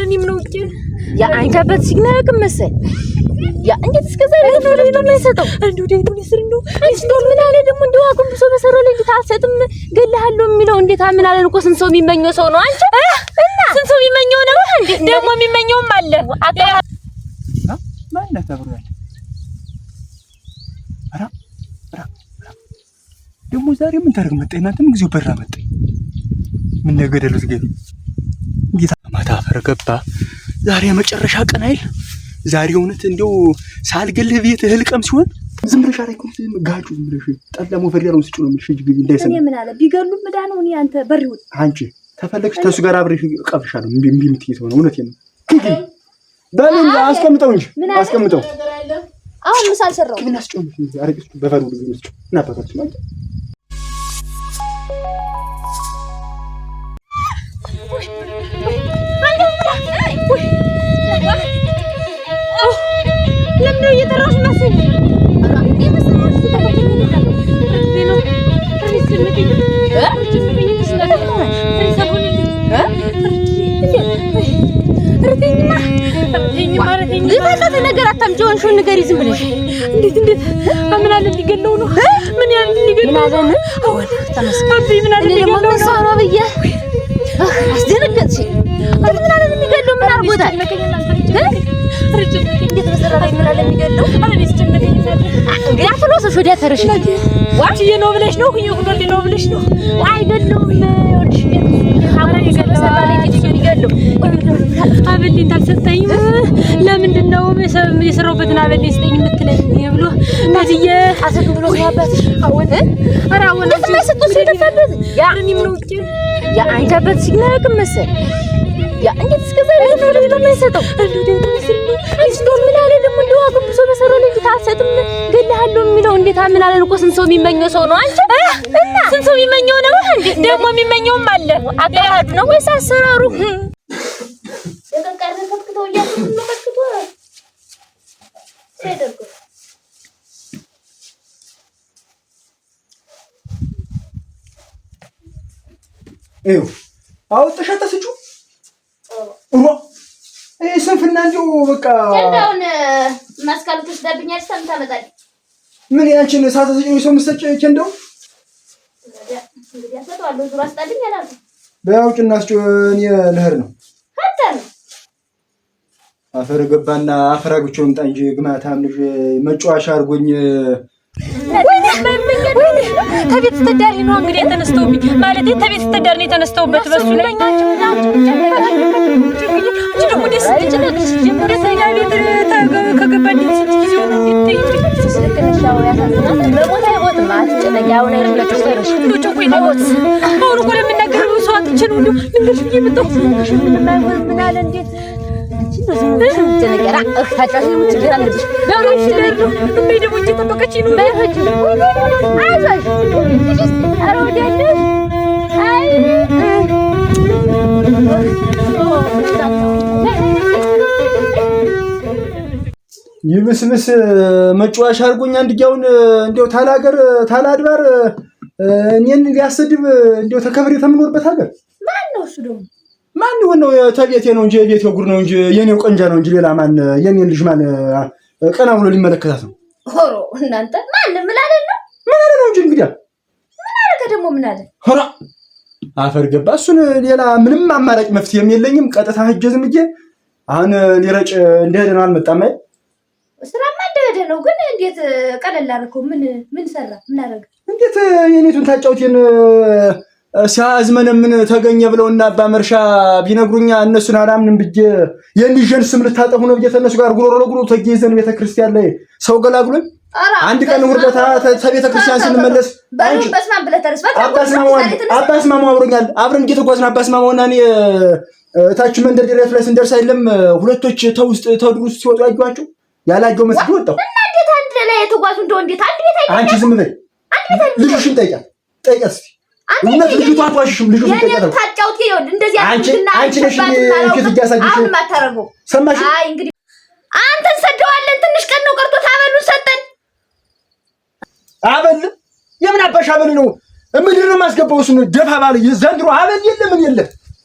እኔም ነው እጄ ያ አንቺ አባት ሲግናክ መሰል ያ እንዴት እስከዛ ነው የሚሰጠው አንዱ ደግሞ ይስር ነው አይስቶል ምን አለ ደግሞ እንደው አቁም ሰው በሰራው ላይ ታሰጥም ገለሃለሁ የሚለው እንዴት ምን አለ እኮ ስንት ሰው የሚመኘው ሰው ነው አንቺ እና ስንት ሰው የሚመኘው ነው እንዴ ደግሞ የሚመኘውም አለ አቃ ማን ተብሯል አራ ደግሞ ዛሬ ምን ታርግ መጣ እናንተም ጊዜው በራ መጣ ምን ነገደሉት ገቢ ጌታ ማታ ፈረገባ ዛሬ መጨረሻ ቀን አይል ዛሬ እውነት እንደው ሳልገልህ ቤት ህልቀም ሲሆን ዝም ብለሽ አሪኩት ጋጩ ዝም ብለሽ ጠላሞ ፈሪያውን ስጭ ነው ምሽጅ ግቢ እንዳይሰማ እኔ ምን አለ ቢገሉ መዳነው እኔ አንተ በሪው አንቺ ተፈለግሽ ተሱ ጋር አብረሽ ቀፍሻለሁ እምቢ የምትይተው ነው እውነቴን ነው በምን አስቀምጠው እንጂ አስቀምጠው አሁን ምሳል ሰራው ምን አስጨም አረግሽ በፈሩ ልጅ ነው እና ባታች ማለት ለምን እየተራሽ መስል የመሰማሽ ነገር አታምጪውን ሹን ንገሪ ዝም ብለሽ እንዴት ምን አለ ሊገለው ነው ምን ያህል ሊገለው ምን አለ አሁን ተመስገን ምን አለ ሊገለው ነው ሳራ ብዬ አስደነገጥሽ ምን አለ ሊገለው ምን አርጎታል እንዴት በሰራራይ ምን አለ ሊገለው አረኔስ ጀነገኝ እንግዲህ አፍሎሰሽ ወዲያ ተረሽ ዋት ነው ብለሽ ነው ሁሉ ነው ብለሽ ነው አይደለም ወድሽ ይገለው አበልኝ ታልሰጠኝም ለምንድነው የሰራውበትን አበልኝ ስጠኝ የምትለኝ ብሎ ታዲያ አሰዱ ብሎ ያባትሽ አወን አራወን ተሰጥቶ ተፈለዘ ያ እኔም ነው ያ አንቺ አባት ሲግናክ መሰል ያ እንዴት እስከዛ ነው የሚሰጠው አንዱ ደግሞ ይስር አይስቶል ምን አለ ደግሞ እንደው አቁም ሰው በሰራው ላይ ታሰጥም ገለሃለሁ የሚለው እንዴት ምን አለ እኮ ስንት ሰው የሚመኘው ሰው ነው አንቺ እና ስንት ሰው የሚመኘው ነው እንዴ ደግሞ የሚመኘውም አለ አቃያዱ ነው ወይስ አሰራሩ የቀቀረ ተከፍቶ ያለው ነው ተከፍቶ ሰደርኩ እዩ አውጥተሽ አታስጩ ስንፍና እንዲሁ በቃ እንደውን ማስካሉ ተስዳብኛል ሰምታመጣኝ ምን ያንቺን ሳታስጩኝ ሰው መስጠጭ እንደው እንግዲህ አሰጣለሁ ዙራ አስጣልኝ ያላል በያውጭና አስጩ እኔ ልሄድ ነው አታነ አፈር ገባና አፈራግቹ ልምጣ እንጂ ግማታም ልጅ መጫዋሻ አርጎኝ ወይኔ ተቤት ተዳሪ ነው እንግዲህ ተነስተውብኝ ማለት ተቤት ተዳሪ ነው ተነስተውበት በሱ ላይ ደግሞ ደስ ይጭነቅሽ ጀምሮ ሳይጋቤት ከገባኝ ጊዜ ነው ስለከነሻው ያሳዝናል በቦታ ይቦት ማለት ጨነጋው ነው ለጥሩ ተረሽ ዶጭ ቆይ ነው አሁን እኮ ለምናገር ሰው አጥቼ ነው ልንገርሽ ይመጣው ምን አይሆን ምን አለ እንዴት ጨነገራ ታጫሽ ነው ችግር አለብሽ ለውሽ ለዱ እንደው እንጂ ተበቀቺ ነው ባይፈጭ አይዞሽ አሮዲያለ አይ ይብስብስ መጫዋሻ አርጎኛ አንድያውን እንደው ታላገር ታላድባር እኔን ሊያሰድብ እንደው ተከብሬ ተምኖርበት ሀገር ማን ነው እሱ ደግሞ ማን ነው ተቤቴ ነው እንጂ ቤቴ ጉር ነው እንጂ የኔው ቀንጃ ነው እንጂ ሌላ ማን የኔን ልጅ ማን ቀና ብሎ ሊመለከታት ነው ሆሮ እናንተ ማን ምን አለ ነው እንጂ እንግዲህ ምን አለ ደግሞ ምን አለ ሆራ አፈር ገባ እሱን ሌላ ምንም አማራጭ መፍትሄም የለኝም ቀጥታ ሄጄ ዝም ብዬ አሁን ሊረጭ እንደሄደ ነው አልመጣም አይ ስራማ እንደሄደ ነው ግን እንዴት ቀለል አደረከው ምን ሰራ ምን አደረገ እንዴት የኔቱን ታጫውቴን ሲያዝመን ምን ተገኘ ብለውና አባ መርሻ ቢነግሩኛ እነሱን አላምንም ብዬ የኒጀን ስም ልታጠፉ ነው ብዬ ተነሱ ጋር ጉሮሮ ለጉሮሮ ተገይዘን ቤተክርስቲያን ላይ ሰው ገላግሎኝ አንድ ቀን ውርደታ ተቤተክርስቲያን ስንመለስ ባንቺ በስማም ብለ ተረስ አባስማማ አብሮኛል አብረን እየተጓዝን አባስማማውና እኔ ታች መንደር ድረስ ላይ ስንደርስ አይደለም ሁለቶች ተውስጥ ተድሩስ ሲወጡ ያዩዋቸው ያላየው መስሎ ወጣው እና እንዴት አንድ ላይ የተጓዙ እንደው እንዴት አንድ ቤት አይደለም አንቺ ዝም በይ ልጅሽን ጠይቂያት እውነት ልጅቷ አቷሽም ልጅቱ ተቀጠው ታጫውት ይሁን እንደዚህ አንቺ ነሽ እኪት ያሳግሽ አሁን ማታረጉ ሰማሽ አይ እንግዲህ አንተን ሰደዋለን ትንሽ ቀን ነው ቀርቶ ታበሉን ሰጠን አበል የምን አባሽ አበል ነው ምንድን ነው ማስገባው እሱን ደፋ ባለ ዘንድሮ አበል የለ ምን የለ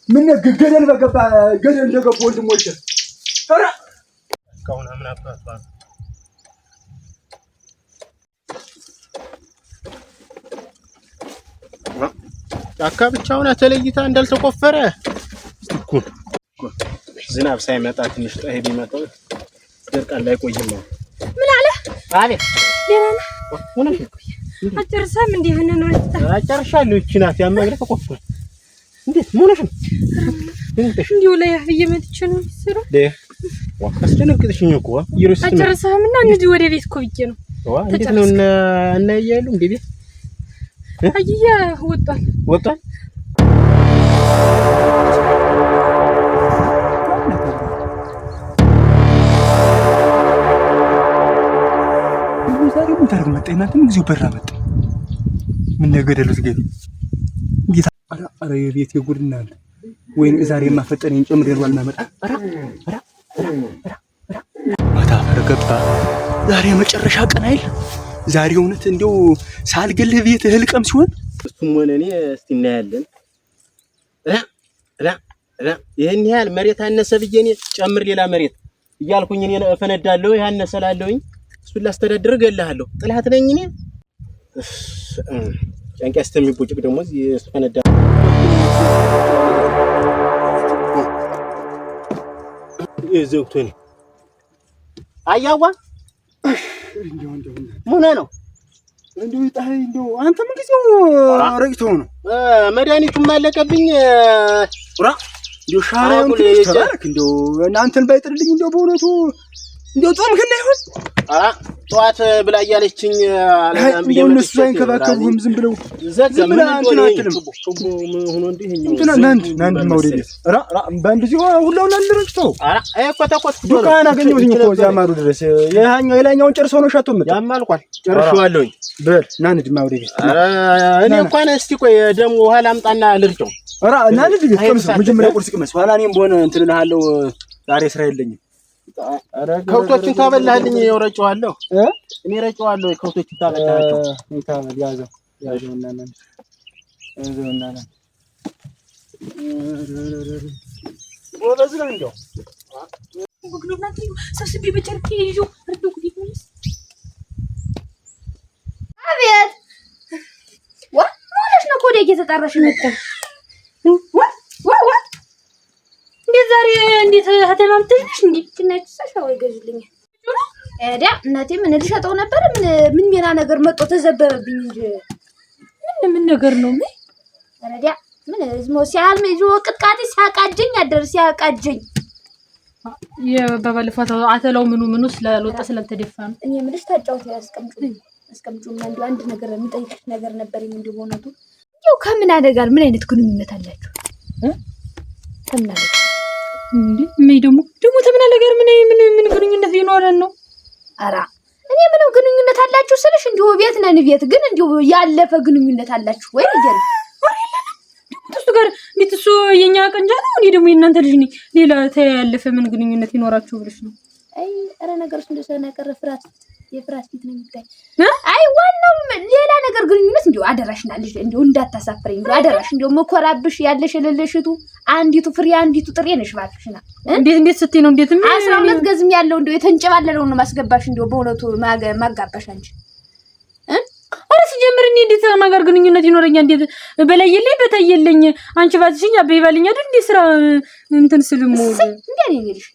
ምን ገደል በገባ ገደል እንደገቡ ወንድሞቼ ኧረ እስካሁን ምን አባቷ ጫካ ብቻውን ተለይታ እንዳልተቆፈረ እኮ ዝናብ ሳይመጣ ትንሽ ጠሄ ቢመጣው ደርቃን ላይ ቆይም ነው። ምን አለ? አቤት ደህና ነህ? ሆነሽ አጨርሰም እንዴ? ምን ነው አጨርሻለሁ። እቺ ናት ያማግረ ተቆፈረ። እንዴት ሆነሽ ነው? እንዲሁ ላይ እየመጥቼ ነው ስሩ አስደነግጥሽኝ እኮ ይሩስ አጨርሰም እና እንዴ ወደ ቤት እኮ ብዬ ነው። እንዴት ነው እና ያያሉ እንዴ ቤት አየያ ወጣል ዛሬ ምን ታርግ መጣ? እናንተ ምን ጊዜው በራ መጣ? ምን ነገደሉት ገቢ ጌታ አረ የቤት የጉድና አለ ወይን ዛሬ ማፈጠነኝ ጨምር ይርዋል ማመጣ አራ ማታ ፈረገባ ዛሬ መጨረሻ ቀን አይል ዛሬ እውነት እንደው ሳልገልህ ቤት እህል ቀም ሲሆን እሱም ሆነ እኔ እስቲ እናያለን። ይሄን ያህል መሬት አነሰ ብዬ እኔ ጨምር ሌላ መሬት እያልኩኝ እኔ እፈነዳለሁ። ያነሰላለሁኝ እሱን ላስተዳድር እገልሃለሁ። ጥላት ነኝ እኔ ጫንቄ አስተሚቦጭቅ ደግሞ እፈነዳ ዘውቶኝ አያዋ ምን ነው እንደው ጣይ እንደው አንተ ምን ጊዜው ረግተው ነው መድኃኒቱም አለቀብኝ። እንደው ሻራውን ተባረክ እንደው እናንተን ባይጥልልኝ እንደው በእውነቱ እንደው ጾም ከነ ይሁን ጠዋት ብላ እያለችኝ አላም እንደው እነሱ ሳይንከባከቡም ዝም ብለው ዘግዘም እንትን አትልም ሆኖ እንደዚህ እንትና ናንድ ማውደድ ባንድ ሲሆ ሁላው ለንድርጭተው እኮ ተቆጥ ዱካን አገኘሁኝ እኮ እዚያ ማሩ ድረስ የሃኛው የላኛውን ጨርሰው ነው ሻቶ መጣ ያማልቋል ጨርሼዋለሁኝ። በል ናንድ ማውደድ እኔ እንኳን እስቲ ቆይ ደሞ ውሃ ላምጣና ልርጨው። ናንድ ይቀምስ መጀመሪያ ቁርስ ቅመስ ኋላ እኔም በሆነ እንትን እልሃለሁ። ዛሬ ስራ የለኝም። ከብቶችን ታበላልኝ እረጨዋለሁ እኔ እረጨዋለሁ። ከብቶችን ታበላቸው እንታበል ያዘውና ወበዝ ነው እንደው ጉግሉና ሰብስቤ በጨርቄ ይዞ አርዱክ ዲኩስ አቤት ወላሽ ነው ኮዴ እየተጣራሽ መጣ እንዴት ዛሬ እንዴት ተማምተሽ እንዴት ትነጭ ሰሻው ይገዝልኝ እዳ እናቴ ምን ልሸጠው ነበር ምን ሜና ነገር መጥቶ ተዘበበብኝ እንጂ ምን ነገር ነው ምን አረዳ ምን ዝሞ ሲያልም ይዞ ቅጥቃጤ ሲያቃጀኝ አደር ሲያቃጀኝ የባባለፈው አተላው ምኑ ስለሎጣ ስለተደፋ ነው። እኔ ምልሽ ታጫውት አስቀምጡ እንዴ አንድ ነገር የሚጠይቅሽ ነገር ነበር እንዴ ቦነቱ ይው ከምን አደጋር ምን አይነት ግንኙነት አላችሁ ከምን አደጋ እንዴ ምን ደግሞ ተምን ነገር ምን ግንኙነት ይኖረን ነው? አራ እኔ ምንም ግንኙነት አላችሁ ስልሽ እንዲሁ ቤት ነን ቤት ግን እንዲሁ ያለፈ ግንኙነት አላችሁ ወይ ይገር እሱ ጋር እሱ የኛ ቀንጃ ነው። እኔ ደግሞ የእናንተ ልጅ ነኝ። ሌላ ያለፈ ምን ግንኙነት ይኖራችሁ ብለሽ ነው? አይ አረ ነገርስ እንደሰነ ቀረ ፍራት የፍራት ፊት ነው የሚታይ። አይ ዋናው ሌላ ነገር ግንኙነት እንዲሁ አደራሽና ልጅ እንዲሁ እንዳታሳፍረኝ እንዲሁ አደራሽ እንዲሁ መኮራብሽ ያለሽ ለለሽቱ አንዲቱ ፍሬ አንዲቱ ጥሬ ነሽ ባልሽና እንዴት ስትይ ነው? እንዴት 12 ገዝም ያለው እንዲሁ የተንጨባለለው ነው ማስገባሽ እንዲሁ በእውነቱ ማጋባሽ አንቺ አረ ሲጀምር እኔ እንዴት ነገር ግንኙነት ይኖረኛ? እንዴት በለየልኝ በተየልኝ አንቺ ባትሽኝ አበይባልኝ አይደል? እንዴ ስራ እንትን ስልሙ እንዴ ነኝልሽ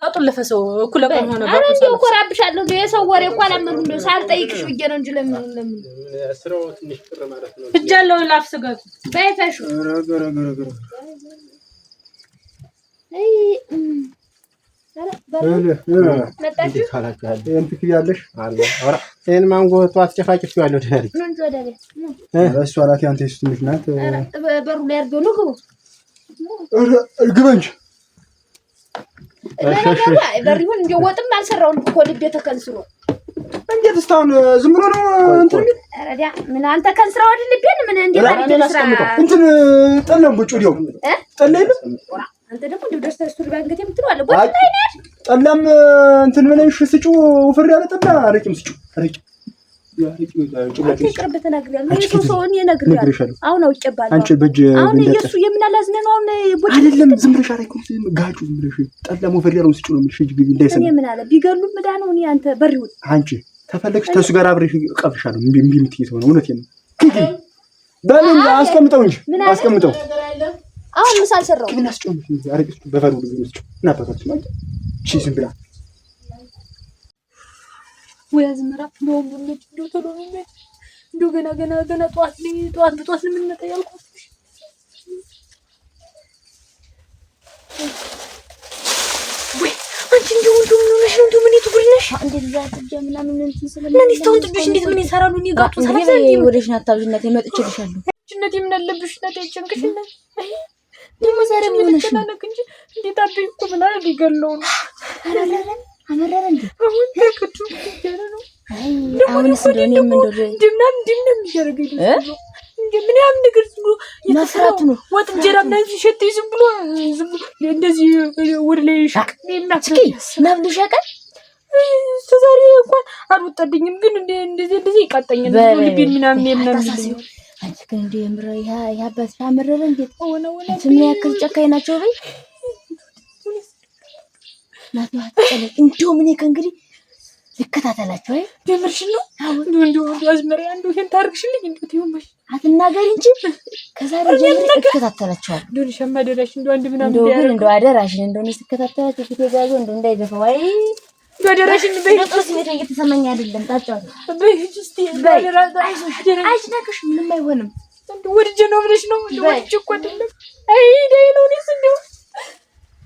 አጥለፈ ሰው እኩለ ቀን ሆነ አረ እንዴ ኮራብሻለሁ እንዴ የሰው ወሬ እኮ አላመኑ እንዴ ሳልጠይቅሽ ብዬ ነው እንጂ ለምን ስራው ትንሽ ቅር ማለት ነው። እጃለው ላፍስ ገብ ባይፈሹ ረገረገረገረ አይ መጣችሁ እንትክ ያለሽ አለ አራ እኔ ማንጎ ጧት ጨፋጭፍ ያለው ደህሪ ምን ወደለ እሷ አላት ያንተ እሱ ትንሽ ናት። በሩ ላይ አርገው ነው ግባ እንጂ በሪሁን እንደ ወጥም አልሰራውን እኮ ልቤ ተከንስሮ እንዴት እስካሁን ዝም ብሎ ነው እንትን አረዳ ምን አንተ ከንስራው አይደል ልቤን ምን እንደ እንትን ጠላም ቦጭ ወዲያው ጠላ የለም አንተ ደግሞ እንደ ደስታ ስቱር ባንገት የምትለው አለ ቦጭ ላይ ነሽ ጠላም እንትን ብለሽ ስጩ ወፍር ያለ ጠላ አረቂም ስጩ አረቂ ቅርብ ተናግሬያለሁ። ሰውን ይነግርሻል። አሁን አውቄባለሁ። አንቺ በእጅ አሁን ኢየሱስ የምናላዝነ ነው። አሁን ቦጭ አይደለም ዝም ብለሽ አረኩት ጋጩ ዝም ብለሽ ጠላ ሞፈሪያውን ስጭ ነው ምልሽ ግቢ እንዳይሰማ። እኔ ምን አለ ቢገሉ መዳነው እኔ አንተ በሪው አንቺ ተፈለግሽ ተሱ ጋር አብረሽ ቀፍሻለሁ። እምቢ የምትይዘው ነው እውነቴን ነው። በምን አስቀምጠው እንጂ አስቀምጠው። አሁን ምሳል ሰራው ምን አስጨምጥ አረቅሽ በፈሩ ብዙ ነው እና በፈሩ ነው እሺ ዝም ብላ ወይ አዝመራ ነው ምንጭ ዶክተር ነው እንደው ገና ጠዋት ምን መጣ ያልኩት ወይ አንቺ እንደው ምን ትጉልነሽ እንዴት ዛት ጀምና ምን እንትን ምን ይስተውን ጥብሽ እንዴት ምን ይሰራሉ ነው ጋጡ ሰላም ወደሽ ናታውጅነት የመጥችልሻለሁ ጭነት የምንለብሽ ነጥ ይጨንቅሽነት ደሞ ዛሬ ምን ሆነሽ ነው እንዴት አጥይቁ ምን አለ ቢገለው ነው አመረረ እንዴ አሁን ተከቱ ነው አሁን ስለኔም እንደው ድምናም ይያረጋል ምን ያም ነገር ዝም ብሎ መስራቱ ነው ወጥ እንጀራ ምናምን ሸት ዝም ብሎ እንደዚህ ወደ ላይ ሸቅ እስኪ ናብሉ ሸቀል ዛሬ እንኳን አልወጣልኝም ግን እንደዚህ ይቃጠኛል ልቤን ምናምን አንቺ ግን እንደ ምራ ያባስ አመረረ እንዴት ሆነ ምን ያክል ጨካኝ ናቸው በይ ናቷት እንደው ምን ከእንግዲህ ይከታተላችሁ አይ ደምርሽ ነው እንደው አዝመራ እንደው ይሄን ታርግሽልኝ እንደው ትይውማሽ አትናገሪ እንጂ ከዛሬ ጀምሮ ይከታተላችኋል እንደው ሸማደራሽ እንደው አንድ ምናምን እንደው አደራሽን እንደው ሲከታተላችሁ ፊት የጋዞ እንደው እንዳይደፋው አይ አደራሽን በይጥስ ስሜት እየተሰማኝ አይደለም ታጫው በይጅ እስቲ አይሽ ነክሽ ምንም አይሆንም እንደው ወድጄ ነው ብለሽ ነው እንደው ወድጄ እኮ አይደለም አይ ደይ ነው ልስ እንደው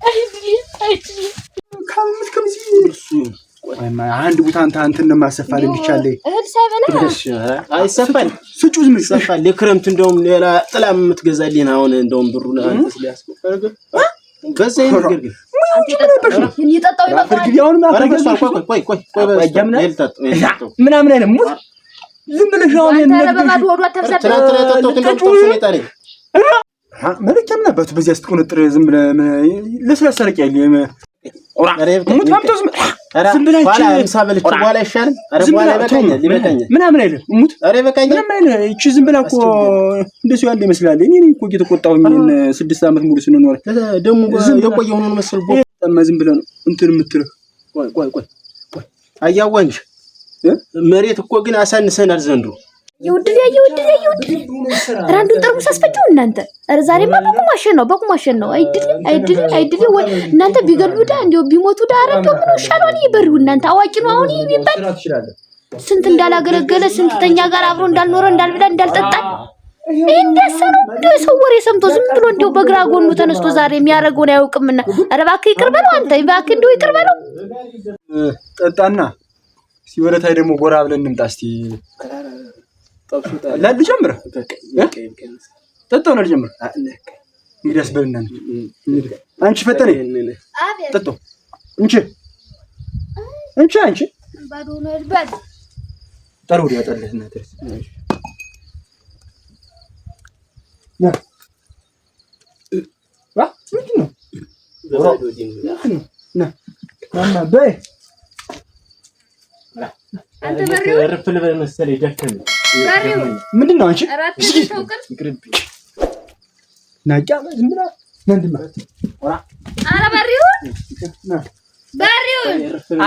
አይ ካምት ከምዚ እሱ ወይማ አንድ ቦታ አንተን ማሰፋል እንዲቻለ እህል ሳይበላ አይሰፋል ስጩ ዝም ይሰፋል ለክረምት እንደውም ሌላ ጥላም የምትገዛልኝ አሁን እንደውም ብሩን አንተስ ሊያስቆፈርገ በዛይ ነገር ግን ይጣጣው ይባል አሁን ማፈገዝ ቆይ ምናምን አይደለም ሙት ዝም ብለሽ አሁን በባዶ ወዷ ተብሰበ መለኪያ ምን አባቱ በዚያ ስትቆነጥር ዝም ብለህ ለስላሳ ረቅ ያለ ሙት ማምጣው ዝም ብለህ አምሳ በልጭ በኋላ ይሻላል በኋላ ይበቃኛል ምናምን አይደለም ሙት ይበቃኛል ምንም አይደለም እቺ ዝም ብላ እኮ እንደሱ ያለ ይመስላል እኔ እኮ እየተቆጣሁኝ 6 አመት ሙሉ ስንኖር ደሞ የቆየው ነው መሰል ቦታማ ዝም ብለህ ነው እንትን የምትለው ቆይ አያዋንሽ መሬት እኮ ግን አሳንሰናል ዘንድሮ ይውድል ራንዱን ጠርሙስ አስፈጭው እናንተ ዛሬማ በቁማሸን ነው አይድል ወይ እናንተ ቢገሉዳ እንዴው ቢሞቱዳ አረዶ ምን ይሻላል ይበሪው እናንተ አዋቂ ነው አሁን ይባል ስንት እንዳላገለገለ ስንተኛ ጋር አብሮ እንዳልኖረ እንዳልብላ እንዳልጠጣ እንደሰሩ ሰው ወሬ ሰምቶ ዝም ብሎ እንደው በግራ ጎኑ ተነስቶ ዛሬ የሚያረጋውን አያውቅምና ኧረ እባክህ ይቅር በለው አንተ እባክህ እንደው ይቅር በለው ጠጣና ሲወለታይ ደግሞ ጎራ ብለን እንምጣ እስቲ لا لجمره تطو نجمر እንግዲህ አስበልና አንቺ ፈጠነኝ ተጠው አንቺ ባዶ ነው ልባል ጠሩ ያጣለህና ተርስ ያ ዋ ምንድን ነው ና ማማ በይ አንተ በሪው ረፍል በመሰለኝ ደከመኝ በሪው ምንድነው አንቺ ይቅርብ ናጫ ዝም ብላ ምንድነው አረ በሪው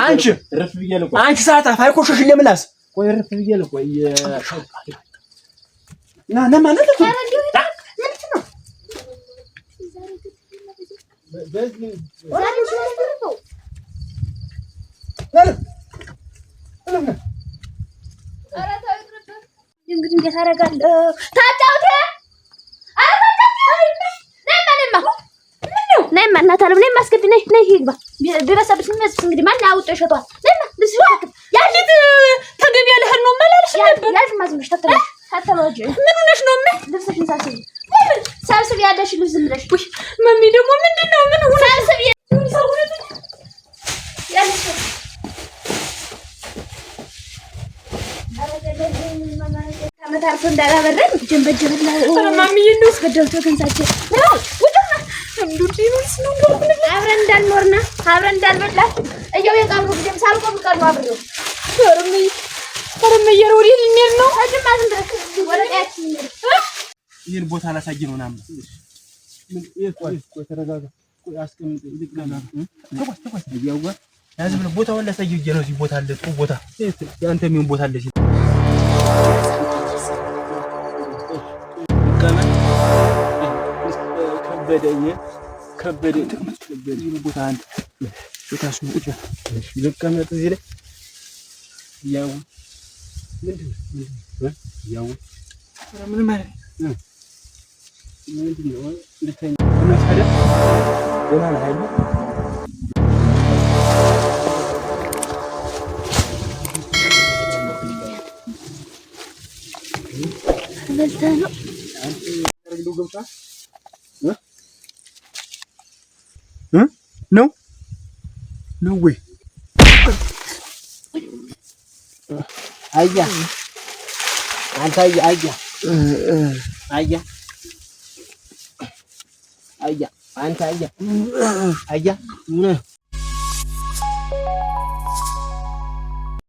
አንቺ ረፍ ብዬሽ አንቺ ሰዓት አፋይኮሽሽ ለምላስ ቆይ ረፍ ብዬሽ ቆይ ና ማለት ነው እንግዲህ እንዴት አደርጋለሁ ታጫውተ ነይማ እናት አለም ነይማ አስገቢ ነይ ይግባ ቢበሰብስ እንግዲህ ማን አውጦ ይሸጧል ነይማ ልስልክ ያንዲት ተገቢ ያለ ህል ነው መላልሽ ነበር ያሽ ማዝምሽ ተተለወጂ ምን ሆነሽ ነው ልብስሽ እንሳስብ ምን ሳስብ ያለሽ ልብስ ምለሽ ማሚ ደግሞ ምንድነው ምን ሆነ ሳስብ ያለሽ ከመታርፎ እንዳላበረን ጀንበጀበላ ማሚ እንደው እስከደልቶ ከንሳቸ አብረን እንዳልኖርና አብረን እንዳልበላ እየው የቀብሩ ጊዜም ሳልቆም ቀር ነው አብሬው አረመየር ወዲህ ልንሄድ ነው። ይሄን ቦታ ላሳየ ነው ናም ተረጋጋ። አስቀምጥ ይልቀና ተቆስ ያው ያዝ ብለ ቦታውን ላሳየው ነው። እዚህ ቦታ አለ ጥሩ ቦታ ያንተ ምን ቦታ አለ ሲል ከበደኝ ቦታ አንተ ሾታሱ ቁጭ ልቀመጥ እዚህ ላይ ያው ምንድነው ያው ምን ማለት ምንድነው ልተኛ እናፈዳ ገና ነው አይደል መልተነው አረግዶ ገብታ ነው ወይ አያ አንተ አያ አንተ አያ